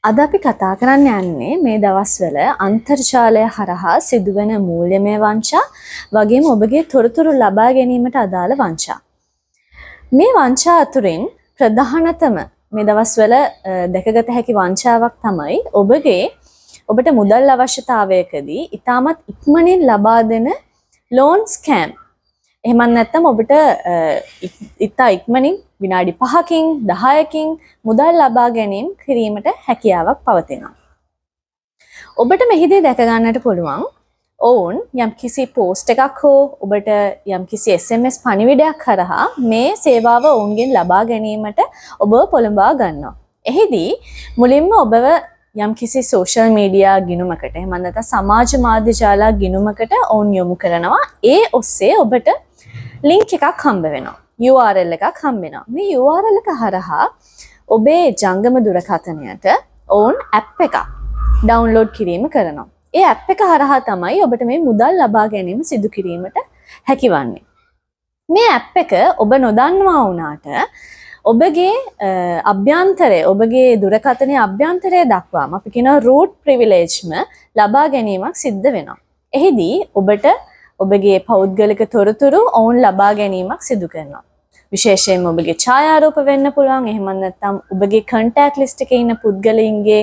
අද අපි කතා කරන්න යන්නේ මේ දවස්වල අන්තර්ජාලය හරහා සිදුවෙන මූල්‍යමය වංචා වගේම ඔබගේ තොරතුරු ලබා ගැනීමට අදාළ වංචා. මේ වංචා අතුරින් ප්‍රධානතම මේ දවස්වල දැකගත හැකි වංචාවක් තමයි ඔබට මුදල් අවශ්‍යතාවයකදී ඉතාමත් ඉක්මනින් ලබා දෙන ලෝන් ස්කෑම්. එහෙම නැත්නම් ඔබට ඉතා ඉක්මනින් විනාඩි 5කින් 10කින් මුදල් ලබා ගැනීම කිරීමට හැකියාවක් පවතිනවා. ඔබට මෙහිදී දැක ගන්නට පුළුවන් ඔවුන් යම්කිසි පෝස්ට් එකක් හෝ ඔබට යම්කිසි SMS පණිවිඩයක් කරහා මේ සේවාව ඔවුන්ගෙන් ලබා ගැනීමට ඔබව පොළඹවා ගන්නවා. එහිදී මුලින්ම ඔබව යම්කිසි සෝෂල් මීඩියා ගිණුමකට එහෙම නැත්නම් සමාජ මාධ්‍ය ජාල ගිණුමකට ඔවුන් යොමු කරනවා. ඒ ඔස්සේ ඔබට ලින්ක් එකක් හම්බ වෙනවා. URL එකක් හම්බ වෙනවා. මේ URL එක හරහා ඔබේ ජංගම දුරකථනයට ඔවුන් ඇප් එකක් ඩවුන්ලෝඩ් කිරීම කරනවා. ඒ ඇප් එක හරහා තමයි ඔබට මේ මුදල් ලබා ගැනීම සිදු කිරීමට හැකිවන්නේ. මේ ඇප් එක ඔබ නොදන්නවා වුණාට ඔබගේ අභ්‍යන්තරය ඔබගේ දුරකථනයේ අභ්‍යන්තරය දක්වාම අපි කියනවා root privilegeම ලබා ගැනීමක් සිද්ධ වෙනවා. එහිදී ඔබට ඔබගේ පෞද්ගලික තොරතුරු ඔවුන් ලබා ගැනීමක් සිදු කරනවා. විශේෂයෙන්ම ඔබගේ ඡායාරූප වෙන්න පුළුවන්. එහෙම නැත්නම් ඔබගේ contact list එකේ ඉන්න පුද්ගලයින්ගේ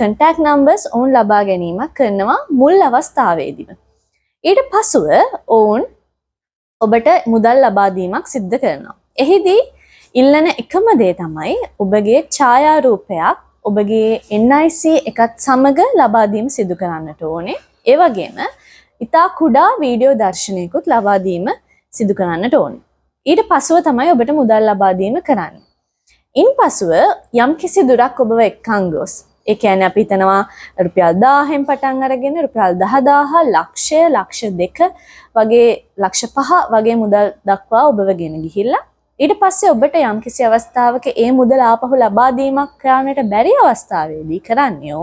contact numbers ඔවුන් ලබා ගැනීමක් කරනවා මුල් අවස්ථාවේදීම. ඊට පසුව ඔවුන් ඔබට මුදල් ලබා දීමක් සිද්ධ කරනවා. එහිදී ඉල්ලන එකම දේ තමයි ඔබගේ ඡායාරූපයක් ඔබගේ NIC එකත් සමග ලබා දීම සිදු කරන්නට ඕනේ. ඒ වගේම ඉතා කුඩා වීඩියෝ දර්ශනයකුත් ලබා දීම සිදු කරන්නට ඕනේ. ඊට පසුව තමයි ඔබට මුදල් ලබා දීම කරන්නේ. ඉන්පසුව යම්කිසි දුරක් ඔබව එක්කන් ගොස්. ඒ කියන්නේ අපි හිතනවා රුපියල් 1000න් පටන් අරගෙන රුපියල් 10000 ලක්ෂය ලක්ෂ 2 වගේ ලක්ෂ 5 වගේ මුදල් දක්වා ඔබව ගෙන ගිහිල්ලා ඊට පස්සේ ඔබට යම්කිසි අවස්ථාවක ඒ මුදල ආපහු ලබා දීමක් කරන්නට බැරි අවස්ථාවේදී කරන්නේ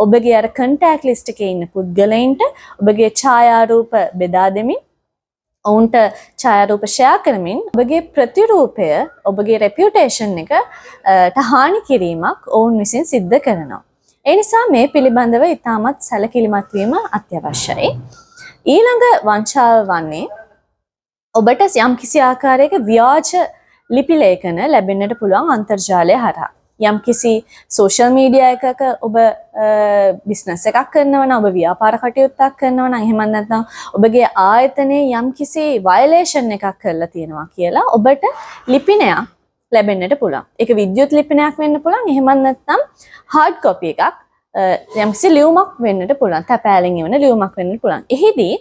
ඔබගේ අර contact list එකේ ඉන්න පුද්ගලයින්ට ඔබගේ ඡායාරූප බෙදා දෙමින් ඔවුන්ට ඡායාරූප ෂෙයා කරමින් ඔබගේ ප්‍රතිරූපය ඔබගේ reputation එකට හානි කිරීමක් ඔවුන් විසින් සිද්ධ කරනවා. ඒ නිසා මේ පිළිබඳව ඉතාමත් සැලකිලිමත් වීම අත්‍යවශ්‍යයි. ඊළඟ වංචාව වන්නේ ඔබට යම්කිසි ආකාරයක ව්‍යාජ ලිපි ලේඛන ලැබෙන්නට පුළුවන් අන්තර්ජාලය හරහා. යම්කිසි සෝෂල් මීඩියා එකක ඔබ බිස්නස් එකක් කරනවා නම් ඔබ ව්‍යාපාර කටයුත්තක් කරනවා නම් එහෙම නැත්නම් ඔබගේ ආයතනයේ යම්කිසි වයලේෂන් එකක් කරලා තියෙනවා කියලා ඔබට ලිපිනයක් ලැබෙන්නට පුළුවන්. ඒක විද්‍යුත් ලිපිනයක් වෙන්න පුළුවන්. එහෙම නැත්නම් හાર્ඩ් කොපි එකක් යම්කිසි ලියුමක් වෙන්නට පුළුවන්. තැපෑලෙන් එවන ලියුමක් වෙන්නට පුළුවන්. එහිදී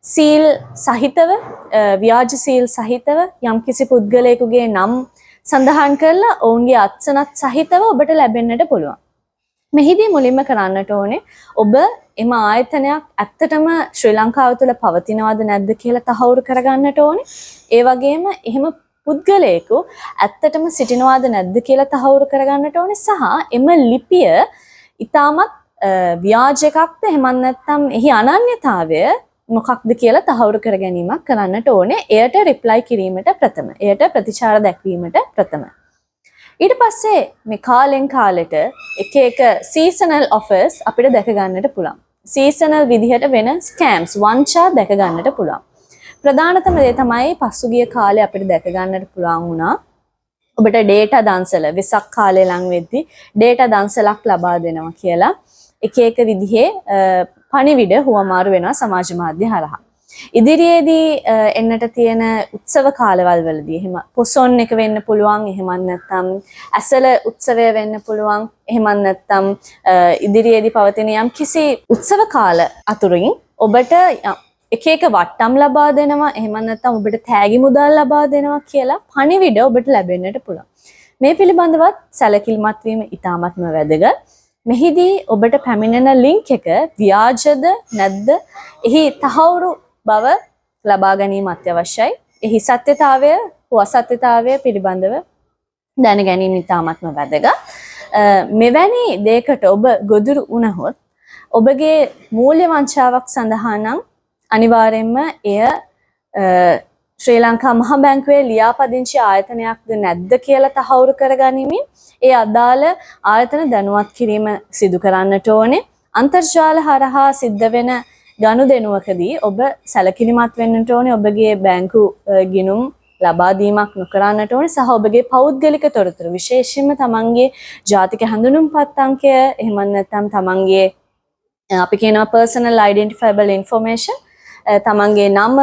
සීල් සහිතව ව්‍යාජ සීල් සහිතව යම්කිසි පුද්ගලයෙකුගේ නම් සඳහන් කරලා ඔවුන්ගේ අත්සනත් සහිතව ඔබට ලැබෙන්නට පුළුවන්. මෙහිදී මුලින්ම කරන්නට ඕනේ ඔබ එම ආයතනයක් ඇත්තටම ශ්‍රී ලංකාව තුළ පවතිනවද නැද්ද කියලා තහවුරු කරගන්නට ඕනේ. ඒ වගේම එහෙම පුද්ගලයෙකු ඇත්තටම සිටිනවද නැද්ද කියලා තහවුරු කරගන්නට ඕනේ සහ එම ලිපිය ඊටමත් ව්‍යාජ එකක්ද එහෙම නැත්නම් එහි අනන්‍යතාවය මොකක්ද කියලා තහවුරු කර ගැනීමක් කරන්නට ඕනේ. එයට රිප්ලයි කිරීමට ප්‍රථම. එයට ප්‍රතිචාර දැක්වීමට ප්‍රථම. ඊට පස්සේ මේ කාලෙන් කාලෙට එක සීසනල් ඔෆර්ස් අපිට දැක ගන්නට පුළුවන්. සීසනල් විදිහට වෙන ස්කෑම්ස් වංචා දැක ගන්නට පුළුවන්. ප්‍රධානතම දේ තමයි පසුගිය කාලේ අපිට දැක ගන්නට පුළුවන් වුණා. ඔබට ඩේටා දන්සල වෙසක් කාලේ ලඟ වෙද්දි ඩේටා දන්සලක් ලබා දෙනවා කියලා එක විදිහේ පණිවිඩ හුවමාරු වෙනවා සමාජ මාධ්‍ය හරහා. ඉදිරියේදී එන්නට තියෙන උත්සව කාලවල වලදී එහෙම පොසොන් එක වෙන්න පුළුවන්, එහෙම නැත්නම් ඇසල උත්සවය වෙන්න පුළුවන්, එහෙම නැත්නම් ඉදිරියේදී පවතින යම් කිසි උත්සව කාල අතුරින් ඔබට එක වට්ටම් ලබා දෙනවා, එහෙම නැත්නම් ඔබට තෑගි මුදල් ලබා දෙනවා කියලා පණිවිඩ ඔබට ලැබෙන්නට පුළුවන්. මේ පිළිබඳවත් සැලකිලිමත් වීම ඉතාමත්ම වැදගත්. මෙහිදී ඔබට පැමිණෙන ලින්ක් එක ව්‍යාජද නැද්ද එහි තහවුරු බව ලබා ගැනීම අත්‍යවශ්‍යයි. එහි සත්‍යතාවය හෝ අසත්‍යතාවය පිළිබඳව දැන ගැනීම ඉතාමත්ම වැදගත්. මෙවැනි දෙයකට ඔබ ගොදුරු වුණහොත් ඔබගේ මූල්‍ය වංචාවක් සඳහා නම් අනිවාර්යයෙන්ම එය ශ්‍රී ලංකා මහ බැංකුවේ ලියාපදිංචි ආයතනයක්ද නැද්ද කියලා තහවුරු කරගනිමින් ඒ අදාළ ආයතන දැනුවත් කිරීම සිදු කරන්නට ඕනේ. අන්තර්ජාල හරහා සිද්ධ වෙන ගනුදෙනුවකදී ඔබ සැලකිලිමත් වෙන්නට ඕනේ. ඔබගේ බැංකු ගිණුම් ලබා දීමක් නොකරන්නට ඕනේ සහ ඔබගේ පෞද්ගලික තොරතුරු විශේෂයෙන්ම තමන්ගේ ජාතික හැඳුනුම්පත් අංකය එහෙම නැත්නම් තමන්ගේ අපි කියනවා personal identifiable information තමන්ගේ නම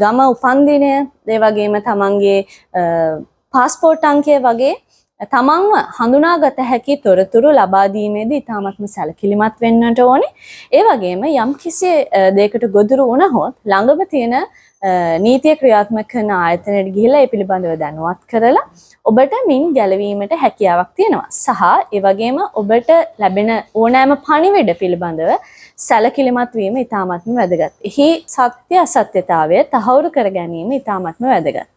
ගම උපන්දිනය ඒ වගේම තමන්ගේ පාස්පෝර්ට් අංකය වගේ තමන්ව හඳුනාගත හැකි තොරතුරු ලබා දීමේදී ඉතාමත්ම සැලකිලිමත් වෙන්නට ඕනේ. ඒ වගේම යම් කිසි දෙයකට ගොදුරු වුණහොත් ළඟම තියෙන නීතිය ක්‍රියාත්මක කරන ආයතනයට ගිහිල්ලා ඒ පිළිබඳව දැනුවත් කරලා ඔබට මින් ගැලවීමට හැකියාවක් තියෙනවා. සහ ඒ වගේම ඔබට ලැබෙන ඕනෑම පණිවිඩ පිළිබඳව සැලකිලිමත් වීම ඉතාමත්ම වැදගත්. එහි සත්‍ය අසත්‍යතාවය තහවුරු කර ගැනීම ඉතාමත්ම වැදගත්.